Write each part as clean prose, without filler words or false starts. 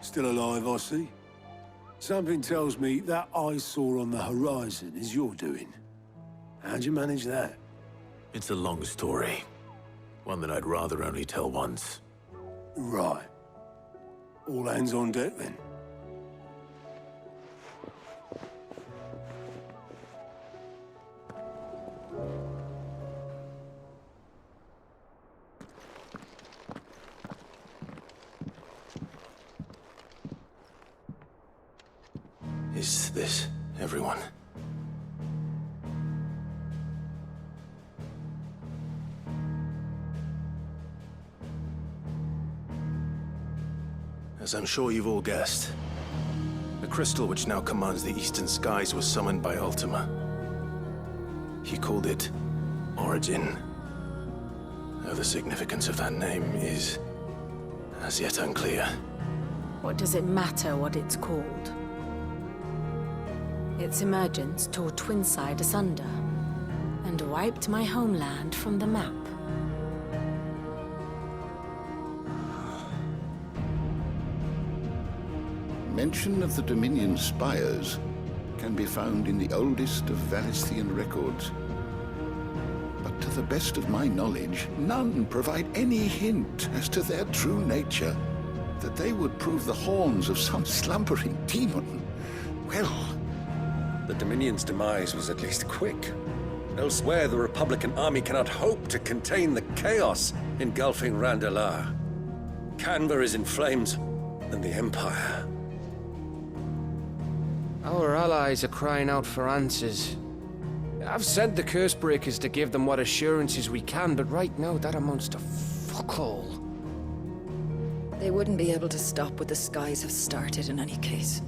Still alive, I see. Something tells me that eyesore on the horizon is your doing. How'd you manage that? It's a long story. One that I'd rather only tell once. Right. All hands on deck, then. Is this everyone? As I'm sure you've all guessed, the crystal which now commands the eastern skies was summoned by Ultima. He called it Origin. Though the significance of that name is as yet unclear. What does it matter what it's called? Its emergence tore Twinside asunder, and wiped my homeland from the map. Mention of the Dominion spires can be found in the oldest of Valisthian records. But to the best of my knowledge, none provide any hint as to their true nature. That they would prove the horns of some slumbering demon. Well, the Dominion's demise was at least quick. Elsewhere, the Republican army cannot hope to contain the chaos engulfing Randalar. Canva is in flames, and the Empire. Our allies are crying out for answers. I've sent the Cursebreakers to give them what assurances we can, but right now that amounts to fuck all. They wouldn't be able to stop what the skies have started in any case.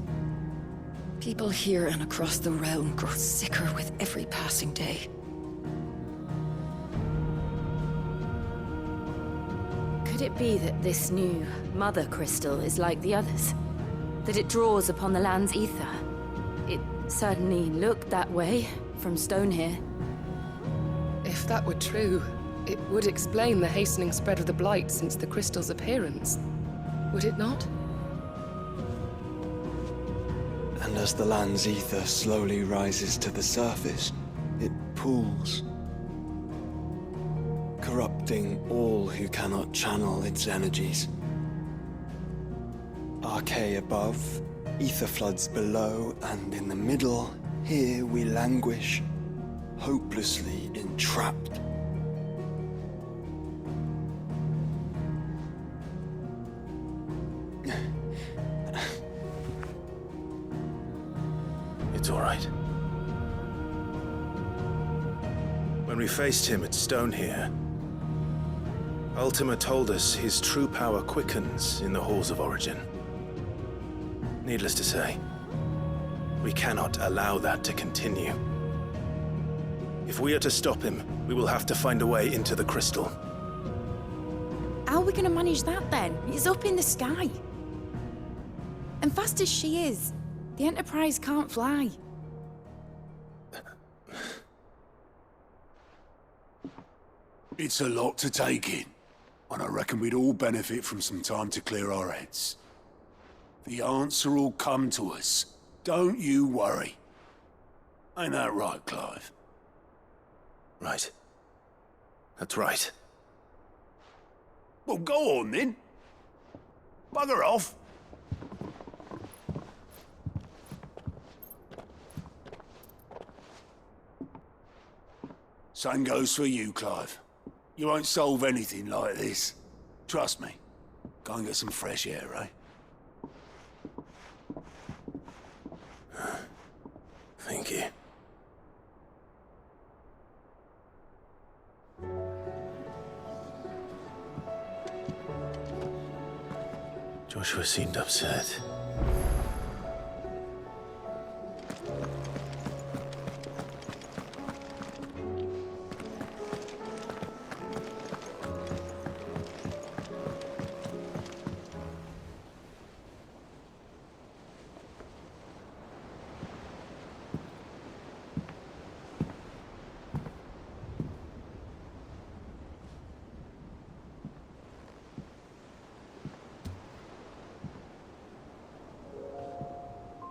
People here and across the realm grow sicker with every passing day. Could it be that this new Mother Crystal is like the others? That it draws upon the land's ether? It certainly looked that way from stone here. If that were true, it would explain the hastening spread of the Blight since the crystal's appearance. Would it not? And as the land's ether slowly rises to the surface, it pools, corrupting all who cannot channel its energies. Archay above, ether floods below, and in the middle, here we languish, hopelessly entrapped. It's all right. When we faced him at Stone here, Ultima told us his true power quickens in the halls of Origin. Needless to say, we cannot allow that to continue. If we are to stop him, we will have to find a way into the crystal. How are we gonna manage that then? It's up in the sky. And fast as she is, the Enterprise can't fly. It's a lot to take in, and I reckon we'd all benefit from some time to clear our heads. The answer will come to us. Don't you worry. Ain't that right, Clive? Right. That's right. Well, go on then. Bugger off. Same goes for you, Clive. You won't solve anything like this. Trust me. Go and get some fresh air, eh? Thank you. Joshua seemed upset.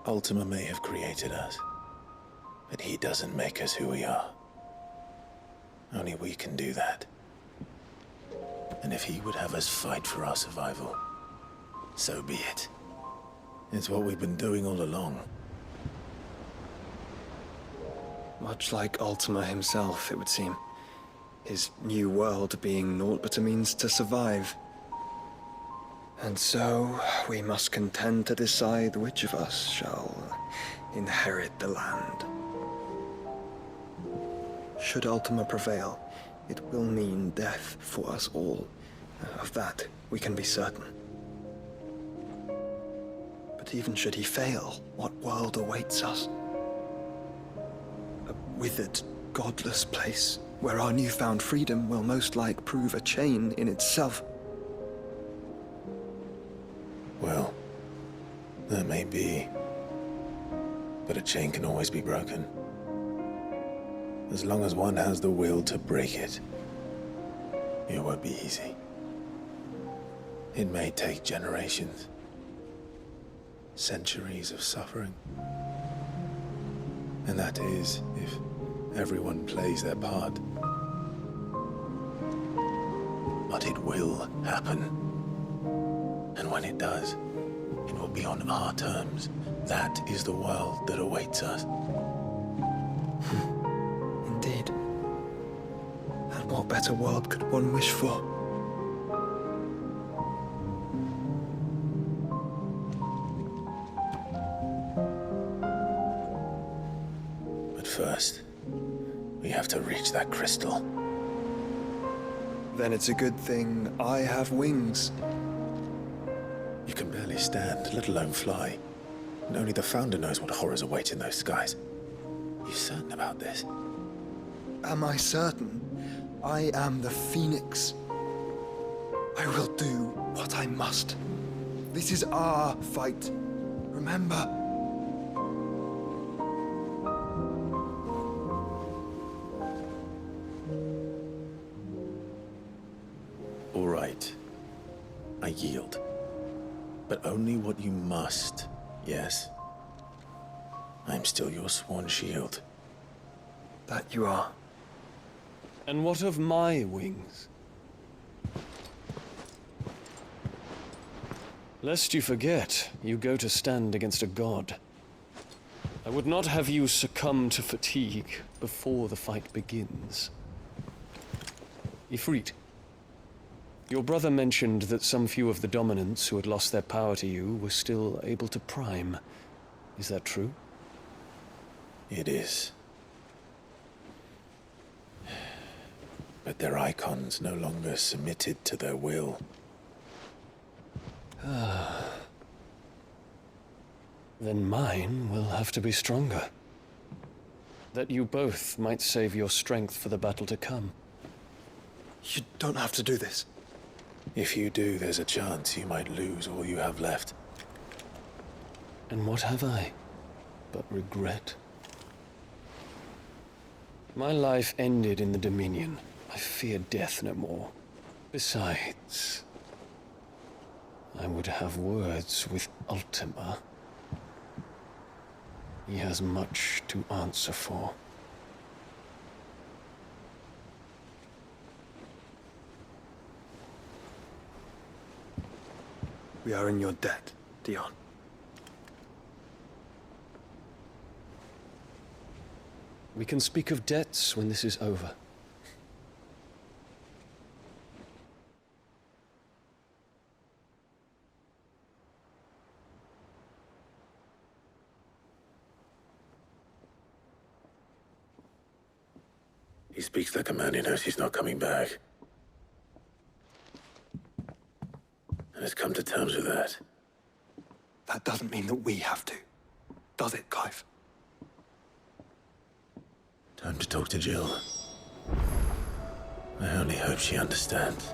Ultima may have created us, but he doesn't make us who we are. Only we can do that. And if he would have us fight for our survival, so be it. It's what we've been doing all along. Much like Ultima himself, it would seem. His new world being naught but a means to survive. And so, we must contend to decide which of us shall inherit the land. Should Ultima prevail, it will mean death for us all. Of that, we can be certain. But even should he fail, what world awaits us? A withered, godless place, where our newfound freedom will most like prove a chain in itself. Well, that may be. But a chain can always be broken. As long as one has the will to break it, it won't be easy. It may take generations, centuries of suffering. And that is if everyone plays their part. But it will happen. And when it does, it will be on our terms. That is the world that awaits us. Indeed. And what better world could one wish for? But first, we have to reach that crystal. Then it's a good thing I have wings. You can barely stand, let alone fly. And only the Founder knows what horrors await in those skies. You certain about this? Am I certain? I am the Phoenix. I will do what I must. This is our fight. Remember? All right. I yield. But only what you must, yes? I'm still your sworn shield. That you are. And what of my wings? Lest you forget, you go to stand against a god. I would not have you succumb to fatigue before the fight begins. Ifrit, your brother mentioned that some few of the dominants who had lost their power to you were still able to prime. Is that true? It is. But their icons no longer submitted to their will. Then mine will have to be stronger. That you both might save your strength for the battle to come. You don't have to do this. If you do, there's a chance you might lose all you have left. And what have I but regret? My life ended in the Dominion. I fear death no more. Besides, I would have words with Ultima. He has much to answer for. We are in your debt, Dion. We can speak of debts when this is over. He speaks like a man who knows he's not coming back. And has come to terms with that. That doesn't mean that we have to. Does it, Clive? Time to talk to Jill. I only hope she understands.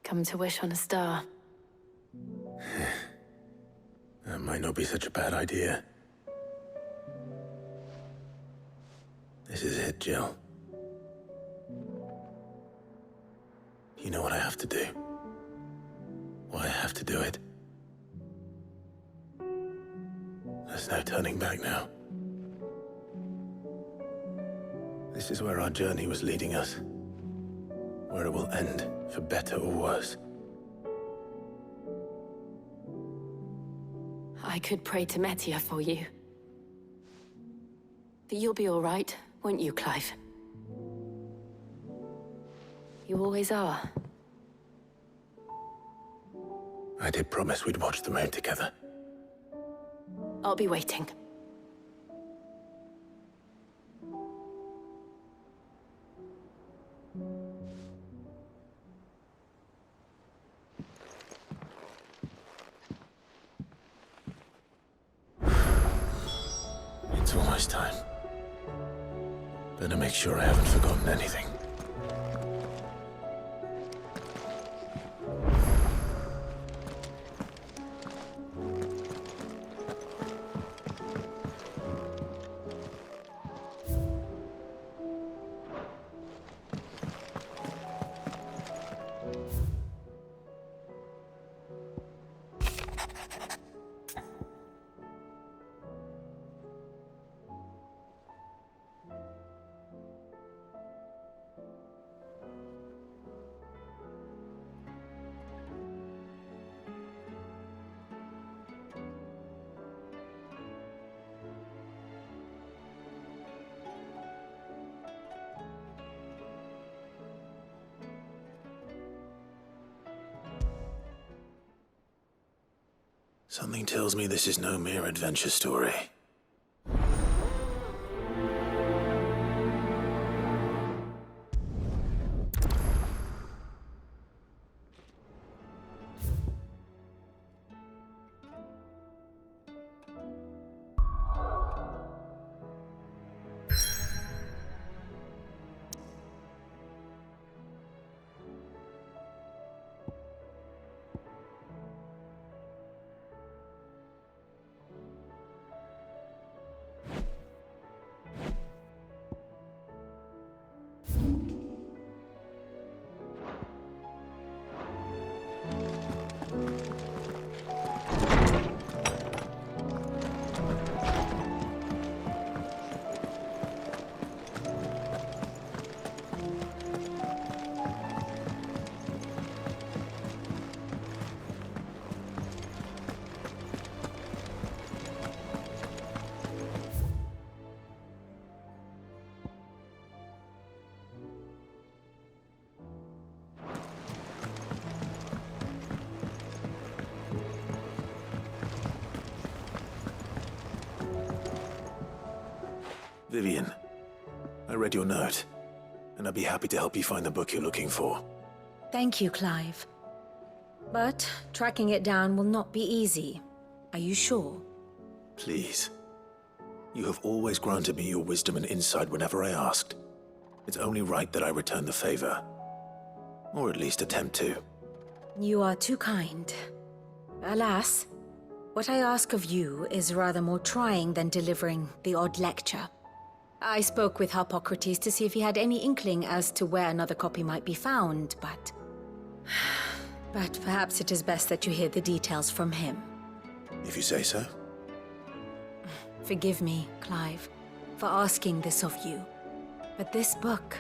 Come to wish on a star. That might not be such a bad idea. This is it, Jill. You know what I have to do. Why I have to do it. There's no turning back now. This is where our journey was leading us. Where it will end, for better or worse. I could pray to Metia for you. But you'll be all right, won't you, Clive? You always are. I did promise we'd watch the moon together. I'll be waiting. It's almost time. Better make sure I haven't forgotten anything. Something tells me this is no mere adventure story. Vivian, I read your note, and I'd be happy to help you find the book you're looking for. Thank you, Clive. But tracking it down will not be easy. Are you sure? Please. You have always granted me your wisdom and insight whenever I asked. It's only right that I return the favor. Or at least attempt to. You are too kind. Alas, what I ask of you is rather more trying than delivering the odd lecture. I spoke with Hippocrates to see if he had any inkling as to where another copy might be found, but... But perhaps it is best that you hear the details from him. If you say so. Forgive me, Clive, for asking this of you. But this book,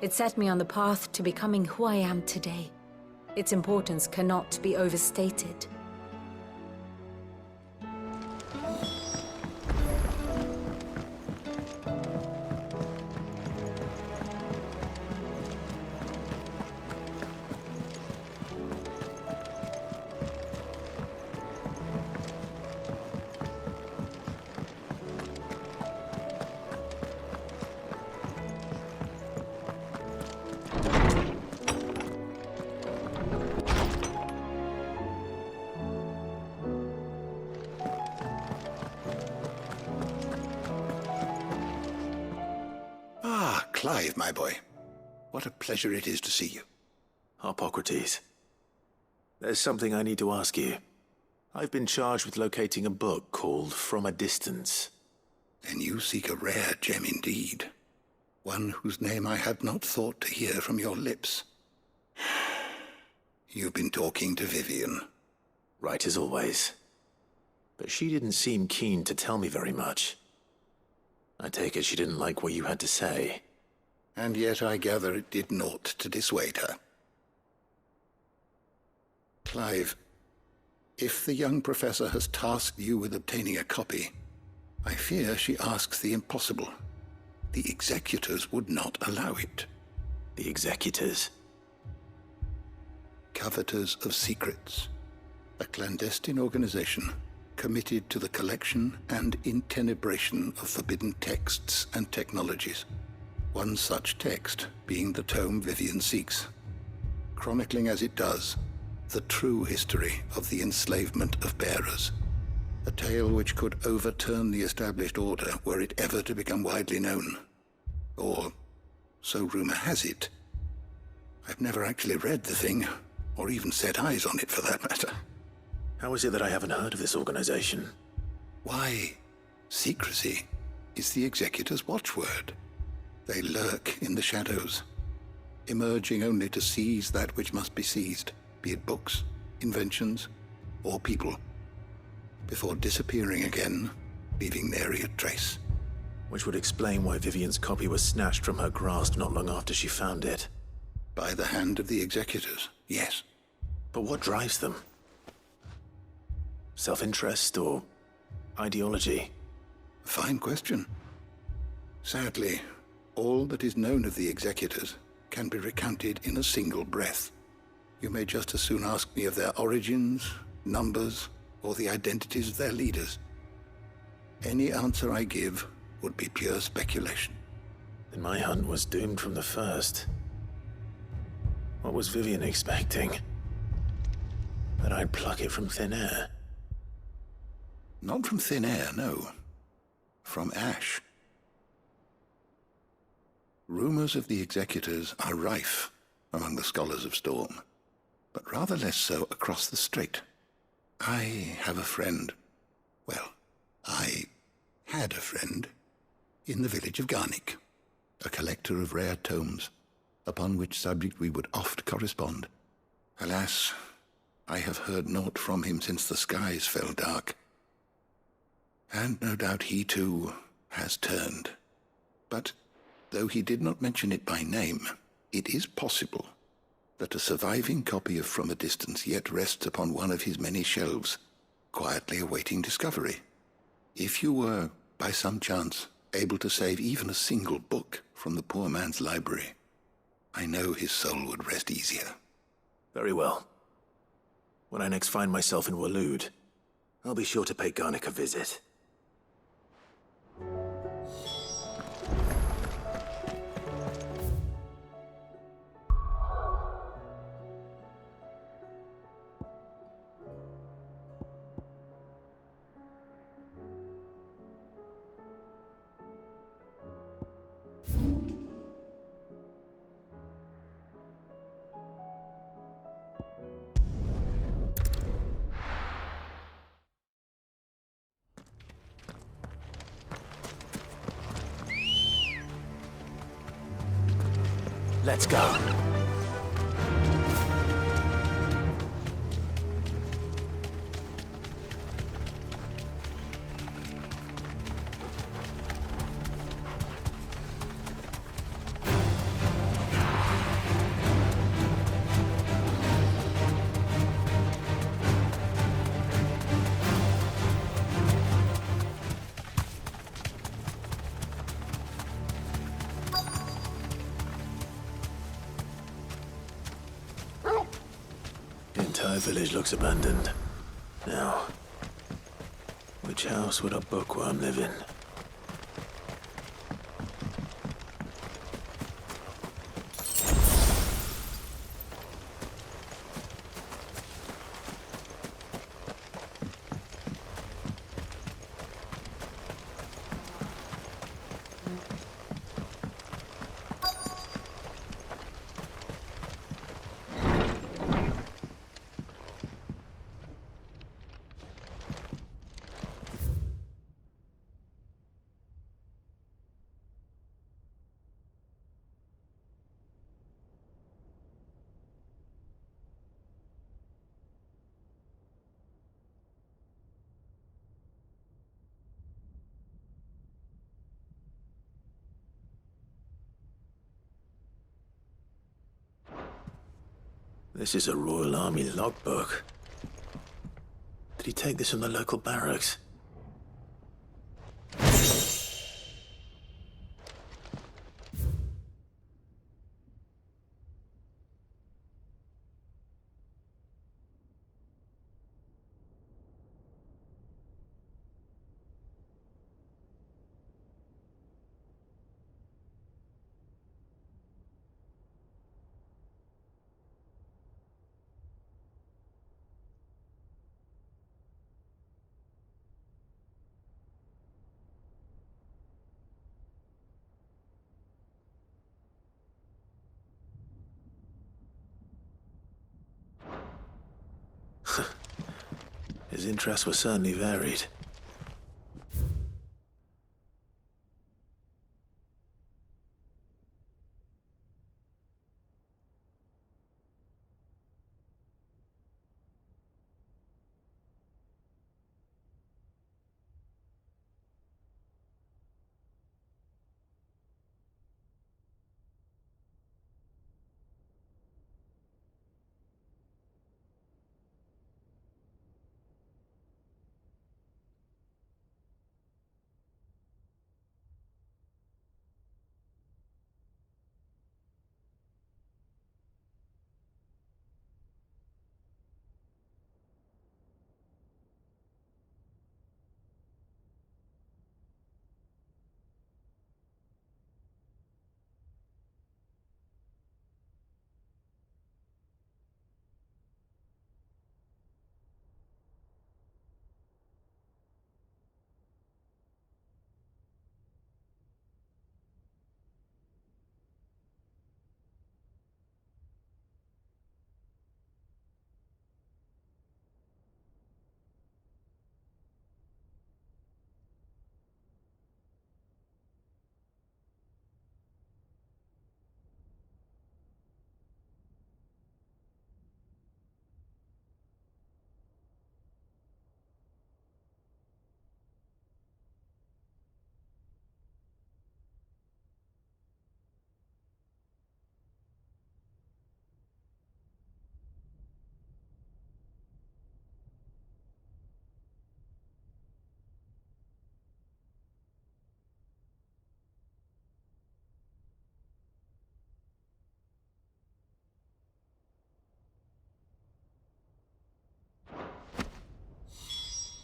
it set me on the path to becoming who I am today. Its importance cannot be overstated. Clive, my boy. What a pleasure it is to see you. Hippocrates, There's something I need to ask you. I've been charged with locating a book called From a Distance. Then you seek a rare gem indeed. One whose name I had not thought to hear from your lips. You've been talking to Vivian. Right as always. But she didn't seem keen to tell me very much. I take it she didn't like what you had to say. And yet I gather it did naught to dissuade her. Clive, if the young professor has tasked you with obtaining a copy, I fear she asks the impossible. The executors would not allow it. The executors? Coveters of Secrets. A clandestine organization committed to the collection and intenebration of forbidden texts and technologies. One such text being the tome Vivian seeks, chronicling as it does the true history of the enslavement of bearers. A tale which could overturn the established order were it ever to become widely known. Or, so rumor has it. I've never actually read the thing, or even set eyes on it for that matter. How is it that I haven't heard of this organization? Why, secrecy is the executor's watchword. They lurk in the shadows, emerging only to seize that which must be seized, be it books, inventions, or people, before disappearing again, leaving nary a trace. Which would explain why Vivian's copy was snatched from her grasp not long after she found it. By the hand of the executors, yes. But what drives them? Self-interest or ideology? A fine question. Sadly, all that is known of the executors can be recounted in a single breath. You may just as soon ask me of their origins, numbers, or the identities of their leaders. Any answer I give would be pure speculation. Then my hunt was doomed from the first. What was Vivian expecting? That I'd pluck it from thin air? Not from thin air, no. From ash. Rumors of the executors are rife among the scholars of Storm, but rather less so across the strait. I have a friend. Well, I had a friend in the village of Garnick, a collector of rare tomes, upon which subject we would oft correspond. Alas, I have heard naught from him since the skies fell dark. And no doubt he, too, has turned. But, though he did not mention it by name, it is possible that a surviving copy of From a Distance yet rests upon one of his many shelves, quietly awaiting discovery. If you were, by some chance, able to save even a single book from the poor man's library, I know his soul would rest easier. Very well. When I next find myself in Waloed, I'll be sure to pay Garnick a visit. Let's go. The entire village looks abandoned. Now, which house would a bookworm live in? This is a Royal Army logbook. Did he take this from the local barracks? His interests were certainly varied.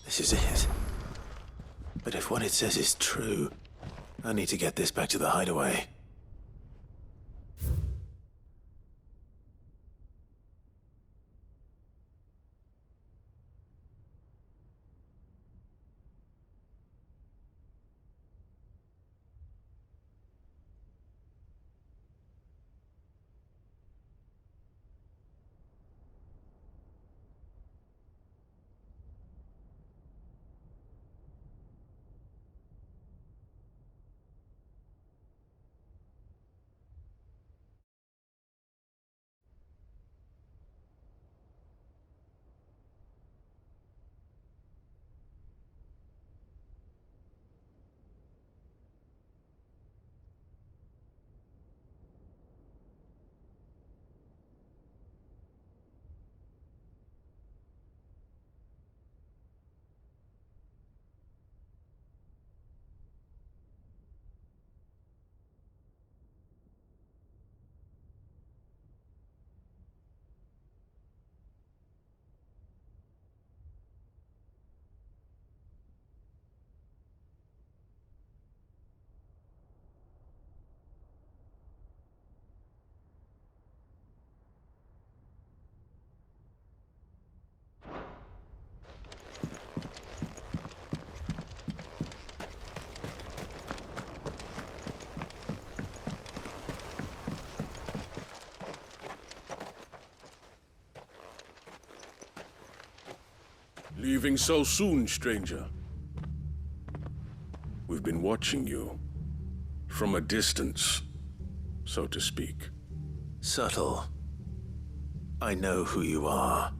This is it. But if what it says is true, I need to get this back to the hideaway. Leaving so soon, stranger? We've been watching you. From a distance, so to speak. Subtle. I know who you are.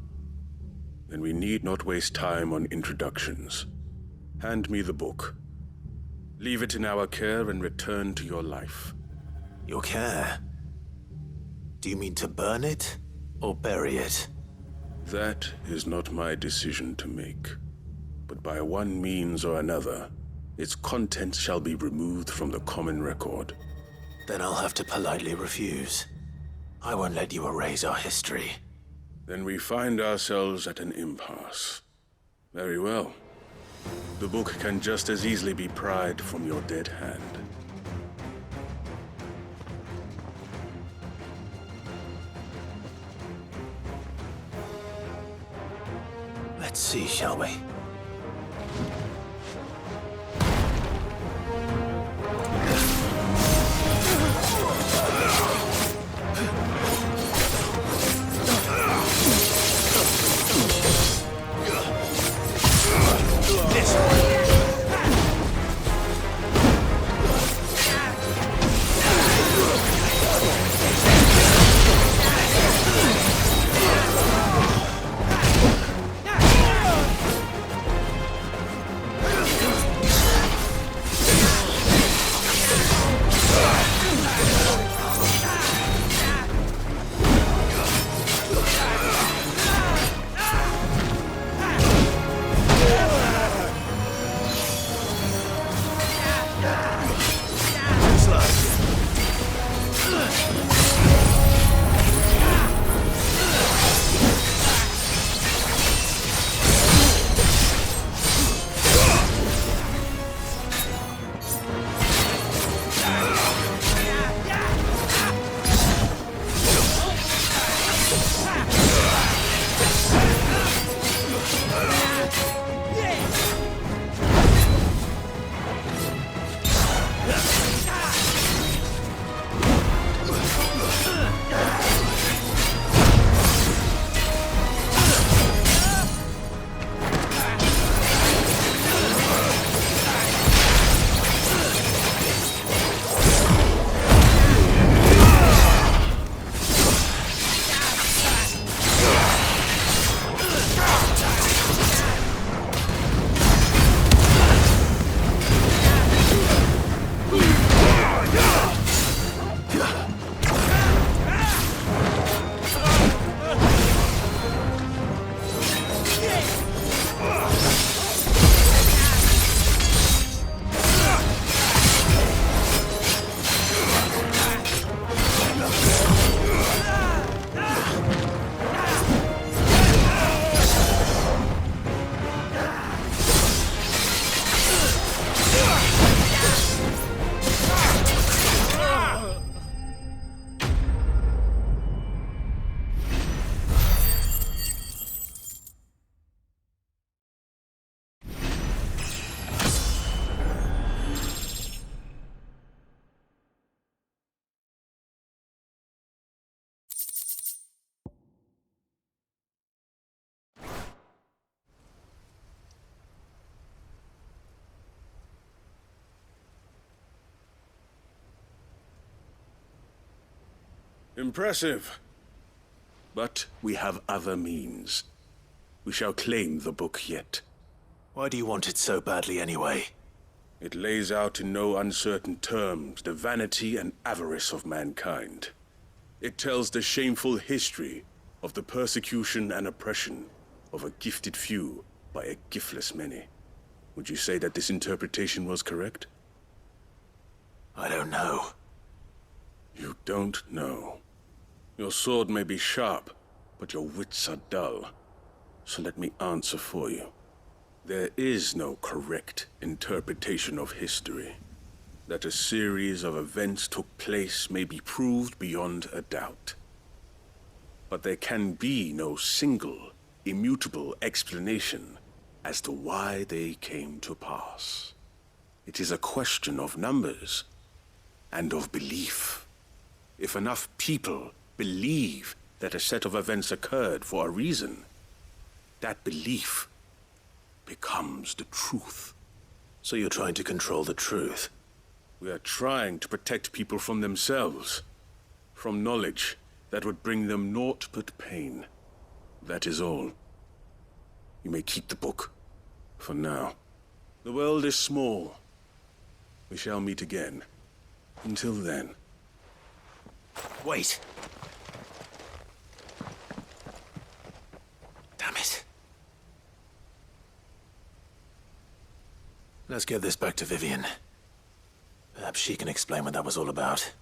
Then we need not waste time on introductions. Hand me the book. Leave it in our care and return to your life. Your care? Do you mean to burn it? or bury it? That is not my decision to make. But by one means or another, its contents shall be removed from the common record. Then I'll have to politely refuse. I won't let you erase our history. Then we find ourselves at an impasse. Very well. The book can just as easily be pried from your dead hand. Let's see, shall we? Impressive. But we have other means. We shall claim the book yet. Why do you want it so badly anyway? It lays out in no uncertain terms the vanity and avarice of mankind. It tells the shameful history of the persecution and oppression of a gifted few by a giftless many. Would you say that this interpretation was correct? I don't know. You don't know. Your sword may be sharp, but your wits are dull. So let me answer for you. There is no correct interpretation of history. That a series of events took place may be proved beyond a doubt. But there can be no single, immutable explanation as to why they came to pass. It is a question of numbers and of belief. If enough people believe that a set of events occurred for a reason, that belief becomes the truth. So you're trying to control the truth? We are trying to protect people from themselves, from knowledge that would bring them naught but pain. That is all. You may keep the book, for now. The world is small. We shall meet again. Until then. Wait! Let's get this back to Vivian. Perhaps she can explain what that was all about.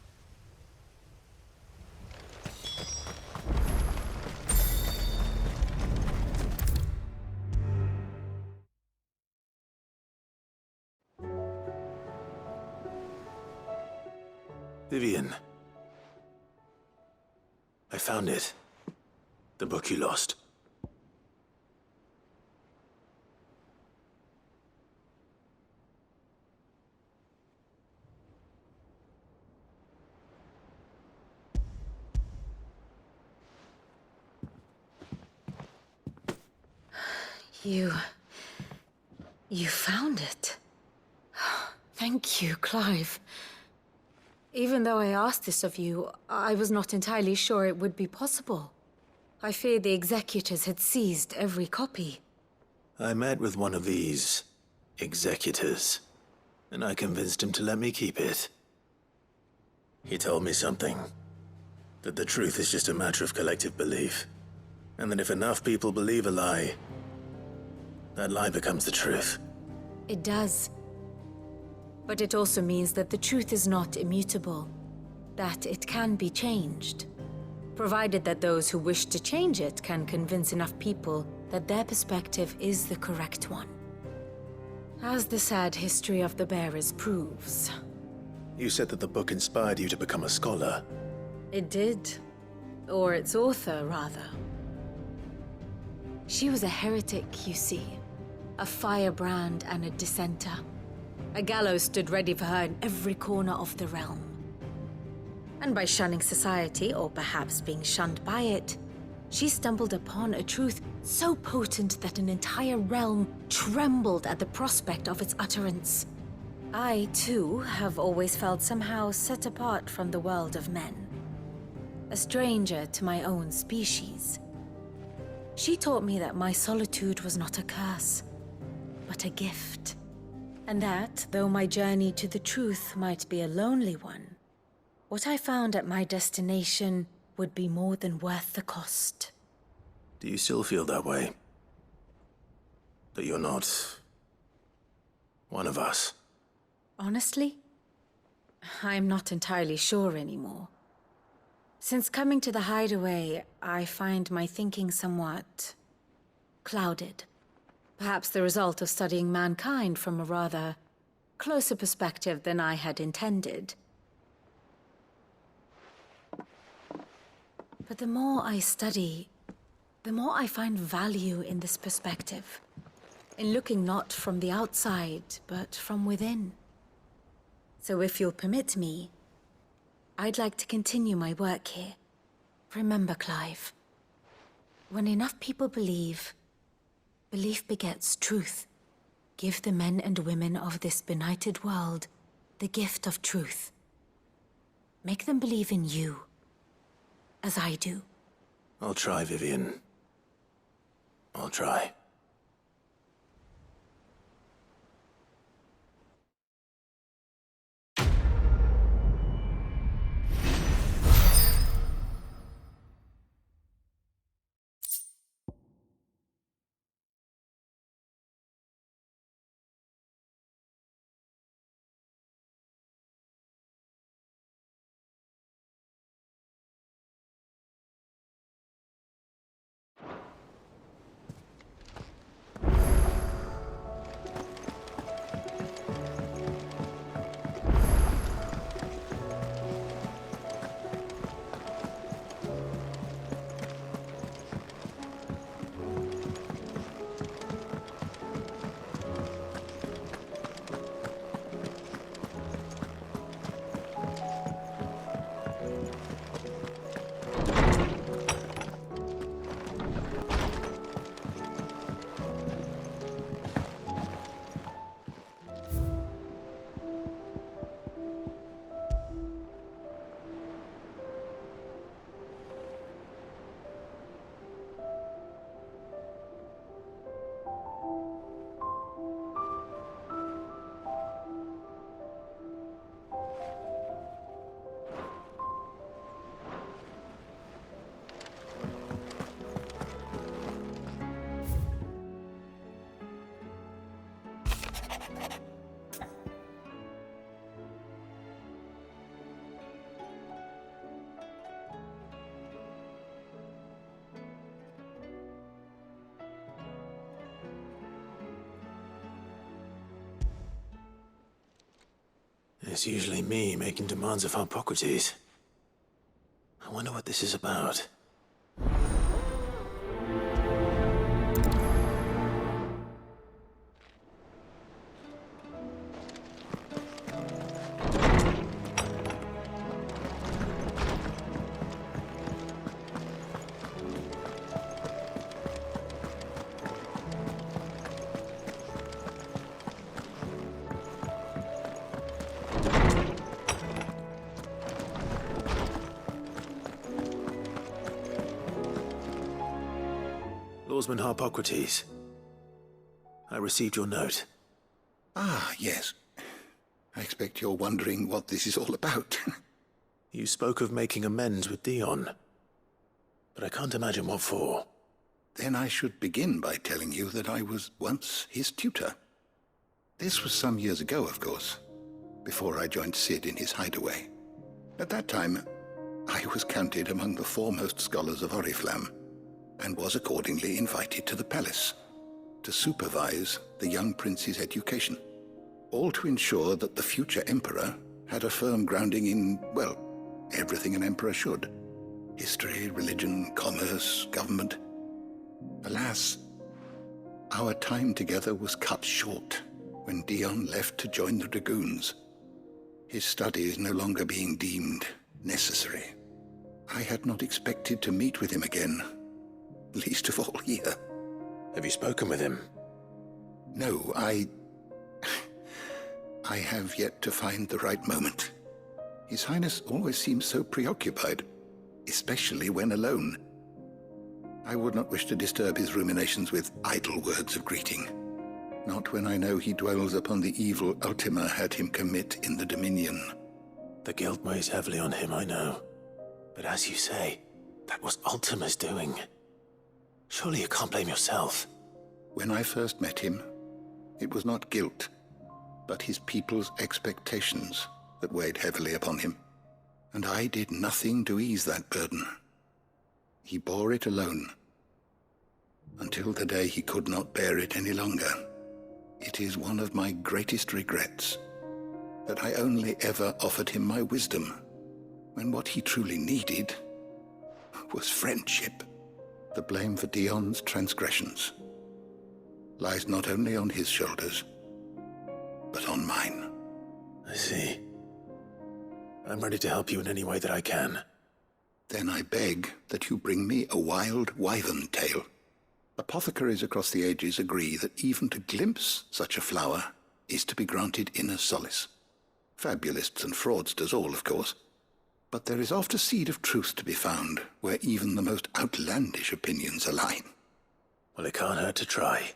Vivian. I found it. The book you lost. You found it. Thank you, Clive. Even though I asked this of you, I was not entirely sure it would be possible. I feared the executors had seized every copy. I met with one of these executors, and I convinced him to let me keep it. He told me something. That the truth is just a matter of collective belief. And that if enough people believe a lie, that lie becomes the truth. It does. But it also means that the truth is not immutable. That it can be changed. Provided that those who wish to change it can convince enough people that their perspective is the correct one. As the sad history of the bearers proves. You said that the book inspired you to become a scholar. It did. Or its author, rather. She was a heretic, you see. A firebrand and a dissenter. A gallows stood ready for her in every corner of the realm. And by shunning society, or perhaps being shunned by it, she stumbled upon a truth so potent that an entire realm trembled at the prospect of its utterance. I, too, have always felt somehow set apart from the world of men. A stranger to my own species. She taught me that my solitude was not a curse, but a gift. And that, though my journey to the truth might be a lonely one, what I found at my destination would be more than worth the cost. Do you still feel that way? That you're not one of us? Honestly, I'm not entirely sure anymore. Since coming to the hideaway, I find my thinking somewhat clouded. Perhaps the result of studying mankind from a rather closer perspective than I had intended. But the more I study, the more I find value in this perspective. In looking not from the outside, but from within. So if you'll permit me, I'd like to continue my work here. Remember, Clive, when enough people believe, belief begets truth. Give the men and women of this benighted world the gift of truth. Make them believe in you, as I do. I'll try, Vivian. I'll try. It's usually me making demands of Hippocrates. I wonder what this is about. Lawsman Hippocrates. I received your note. Ah, yes. I expect you're wondering what this is all about. You spoke of making amends with Dion, but I can't imagine what for. Then I should begin by telling you that I was once his tutor. This was some years ago, of course, before I joined Cid in his hideaway. At that time, I was counted among the foremost scholars of Oriflamme, and was accordingly invited to the palace to supervise the young prince's education, all to ensure that the future emperor had a firm grounding in, well, everything an emperor should. History, religion, commerce, government. Alas, our time together was cut short when Dion left to join the dragoons, his studies no longer being deemed necessary. I had not expected to meet with him again, least of all here. Have you spoken with him? No, I have yet to find the right moment. His Highness always seems so preoccupied, especially when alone. I would not wish to disturb his ruminations with idle words of greeting. Not when I know he dwells upon the evil Ultima had him commit in the Dominion. The guilt weighs heavily on him, I know. But as you say, that was Ultima's doing. Surely you can't blame yourself. When I first met him, it was not guilt, but his people's expectations that weighed heavily upon him. And I did nothing to ease that burden. He bore it alone, until the day he could not bear it any longer. It is one of my greatest regrets that I only ever offered him my wisdom, when what he truly needed was friendship. The blame for Dion's transgressions lies not only on his shoulders, but on mine. I see. I'm ready to help you in any way that I can. Then I beg that you bring me a wild wyvern tail. Apothecaries across the ages agree that even to glimpse such a flower is to be granted inner solace. Fabulists and fraudsters all, of course. But there is oft a seed of truth to be found where even the most outlandish opinions align. Well, it can't hurt to try.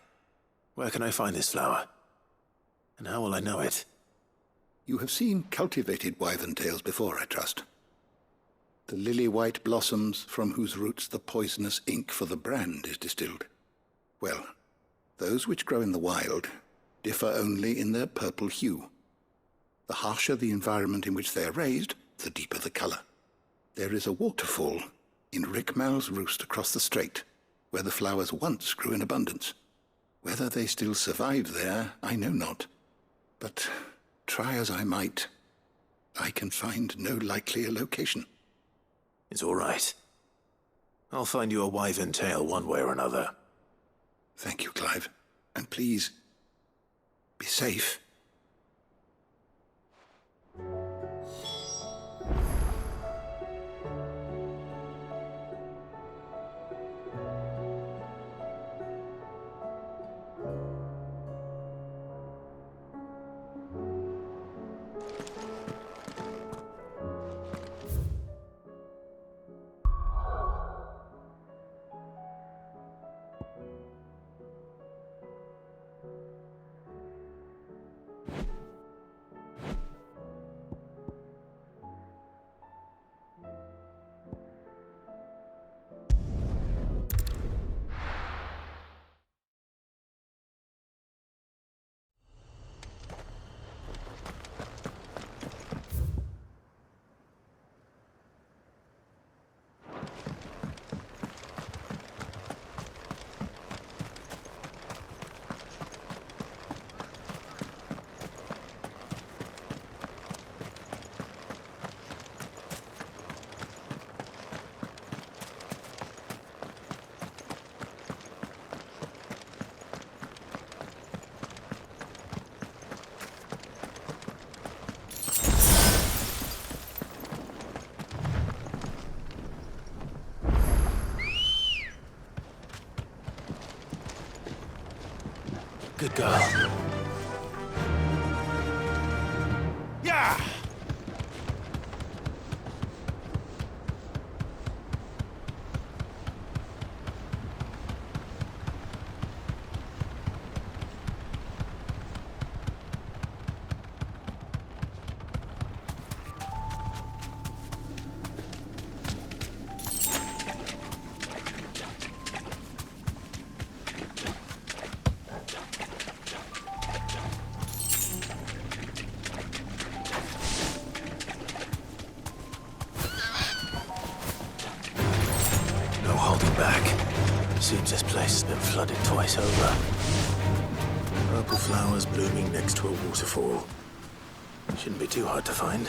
Where can I find this flower? And how will I know it? You have seen cultivated wyvern tails before, I trust. The lily-white blossoms from whose roots the poisonous ink for the brand is distilled. Well, those which grow in the wild differ only in their purple hue. The harsher the environment in which they are raised, the deeper the color. There is a waterfall in Rickmal's roost across the strait, where the flowers once grew in abundance. Whether they still survive there, I know not. But try as I might, I can find no likelier location. It's all right. I'll find you a wyvern tail one way or another. Thank you, Clive. And please, be safe. Good girl. Yeah! Seems this place has been flooded twice over. Purple flowers blooming next to a waterfall. Shouldn't be too hard to find.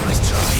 Nice try.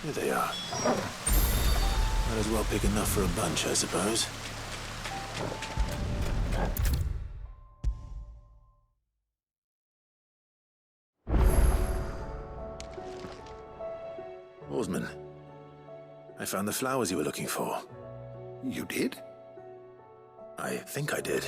Here they are. Might as well pick enough for a bunch, I suppose. Oarsman, I found the flowers you were looking for. You did? I think I did.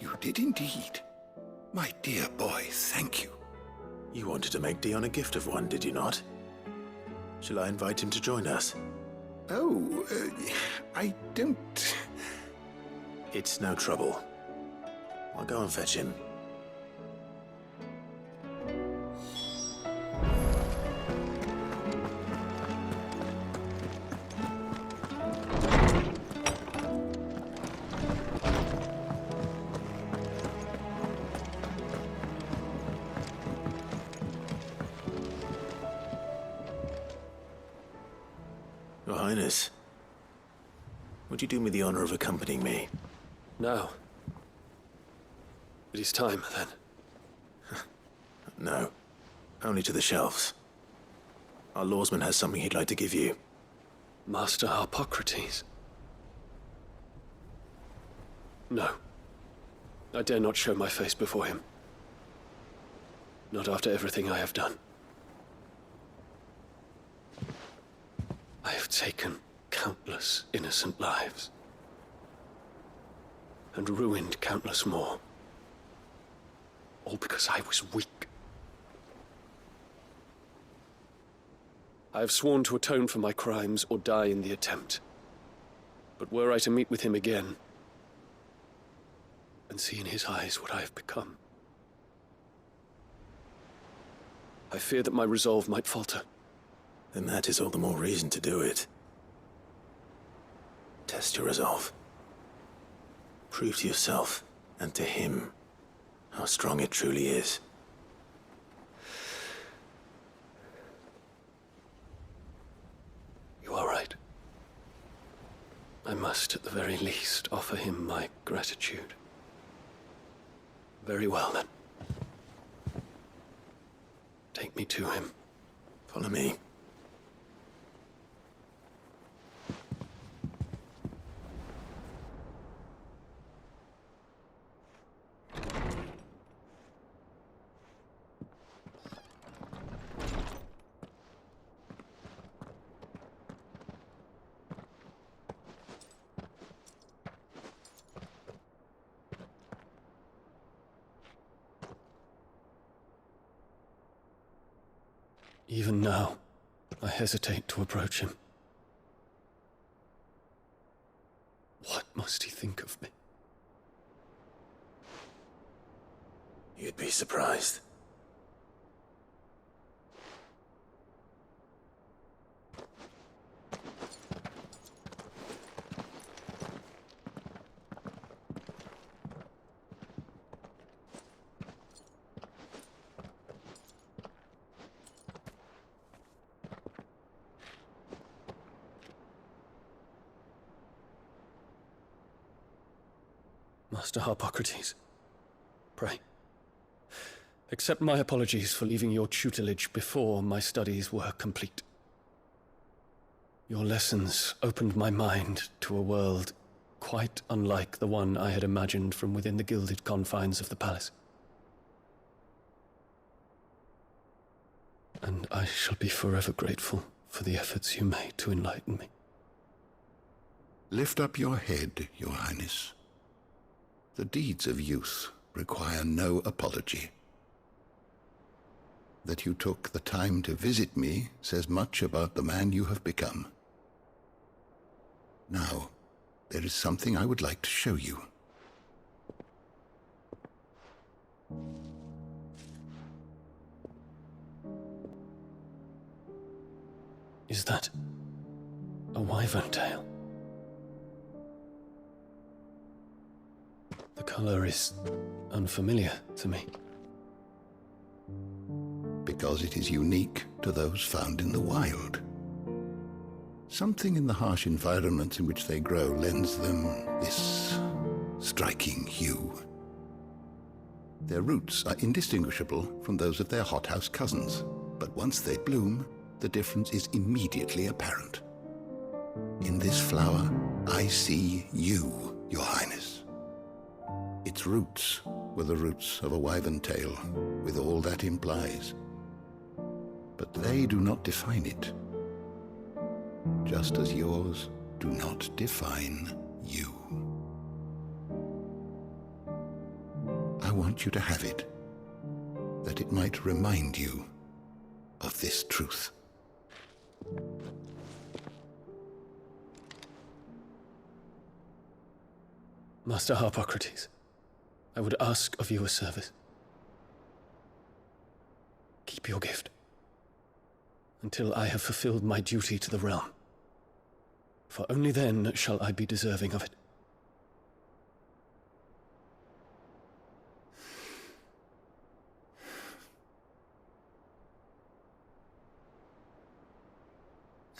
You did indeed. My dear boy, thank you. You wanted to make Dion a gift of one, did you not? Shall I invite him to join us? Oh, I don't... It's no trouble. I'll go and fetch him. Your Highness, would you do me the honor of accompanying me? No. It is time, then. No. Only to the shelves. Our lawsman has something he'd like to give you. Master Harpocrates. No. I dare not show my face before him. Not after everything I have done. I have taken countless innocent lives. And ruined countless more. All because I was weak I have sworn to atone for my crimes or die in the attempt. But were I to meet with him again, and see in his eyes what I have become, I fear that my resolve might falter. Then that is all the more reason to do it. Test your resolve. Prove to yourself, and to him, how strong it truly is. You are right. I must, at the very least, offer him my gratitude. Very well, then. Take me to him. Follow me. Even now, I hesitate to approach him. What must he think of me? You'd be surprised. Master Harpocrates, pray, accept my apologies for leaving your tutelage before my studies were complete. Your lessons opened my mind to a world quite unlike the one I had imagined from within the gilded confines of the palace. And I shall be forever grateful for the efforts you made to enlighten me. Lift up your head, Your Highness. The deeds of youth require no apology. That you took the time to visit me says much about the man you have become. Now, there is something I would like to show you. Is that a wyvern tail? The color is unfamiliar to me. Because it is unique to those found in the wild. Something in the harsh environments in which they grow lends them this striking hue. Their roots are indistinguishable from those of their hothouse cousins, but once they bloom, the difference is immediately apparent. In this flower, I see you, Your Highness. Its roots were the roots of a wyvern tail, with all that implies. But they do not define it, just as yours do not define you. I want you to have it, that it might remind you of this truth. Master Harpocrates, I would ask of you a service. Keep your gift until I have fulfilled my duty to the realm, for only then shall I be deserving of it.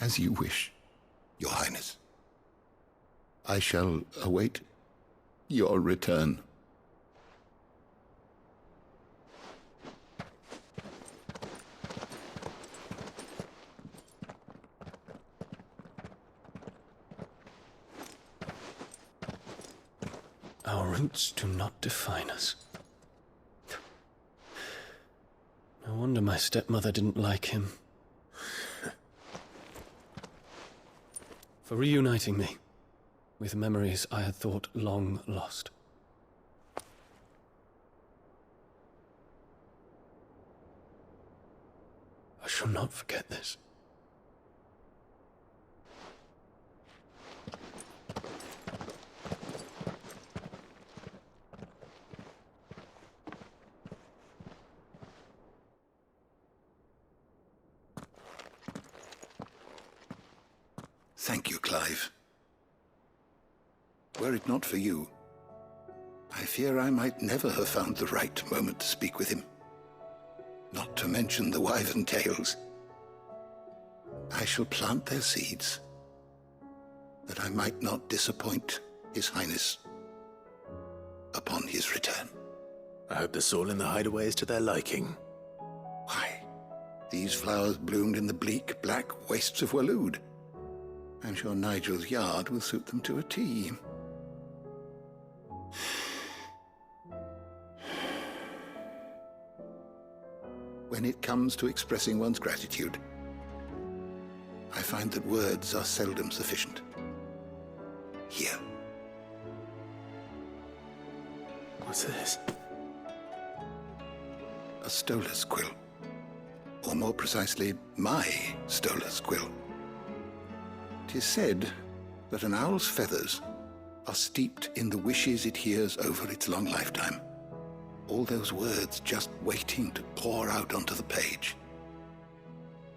As you wish, Your Highness. I shall await your return. Our roots do not define us. No wonder my stepmother didn't like him. For reuniting me with memories I had thought long lost. I shall not forget this. Thank you, Clive. Were it not for you, I fear I might never have found the right moment to speak with him. Not to mention the wyvern tales. I shall plant their seeds, that I might not disappoint His Highness upon his return. I hope the soil in the hideaway is to their liking. Why, these flowers bloomed in the bleak, black wastes of Waloed. I'm sure Nigel's yard will suit them to a T. When it comes to expressing one's gratitude, I find that words are seldom sufficient. Here. What's this? A stolas quill. Or more precisely, my stolas quill. 'Tis said that an owl's feathers are steeped in the wishes it hears over its long lifetime. All those words just waiting to pour out onto the page.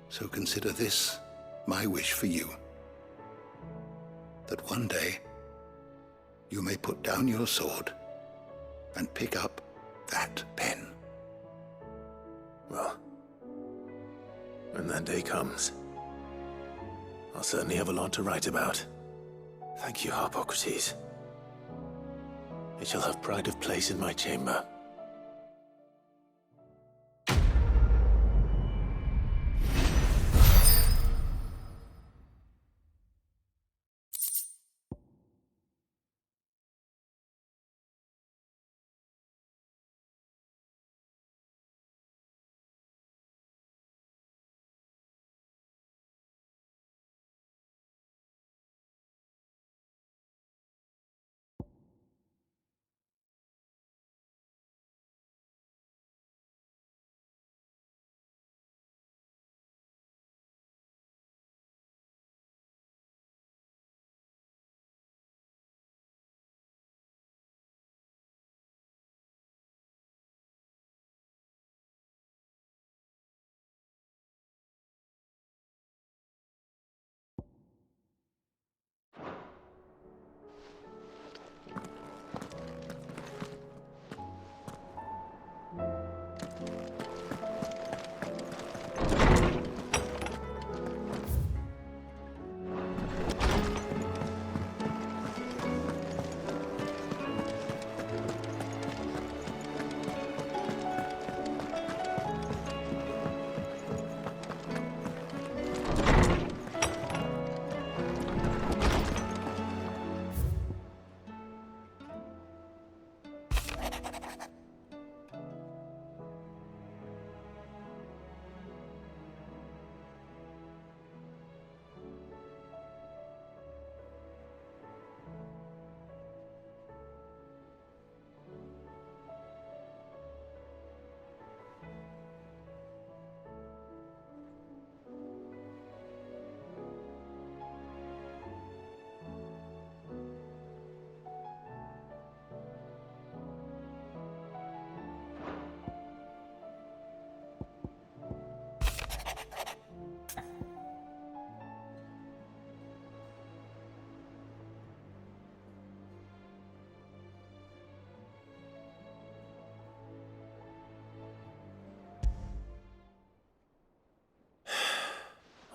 So consider this my wish for you. That one day you may put down your sword and pick up that pen. Well, when that day comes, I'll certainly have a lot to write about. Thank you, Harpocrates. It shall have pride of place in my chamber.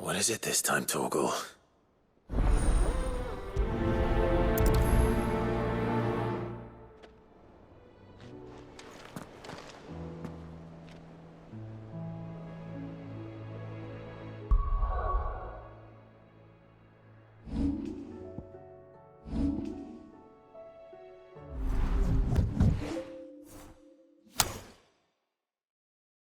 What is it this time, Torgal?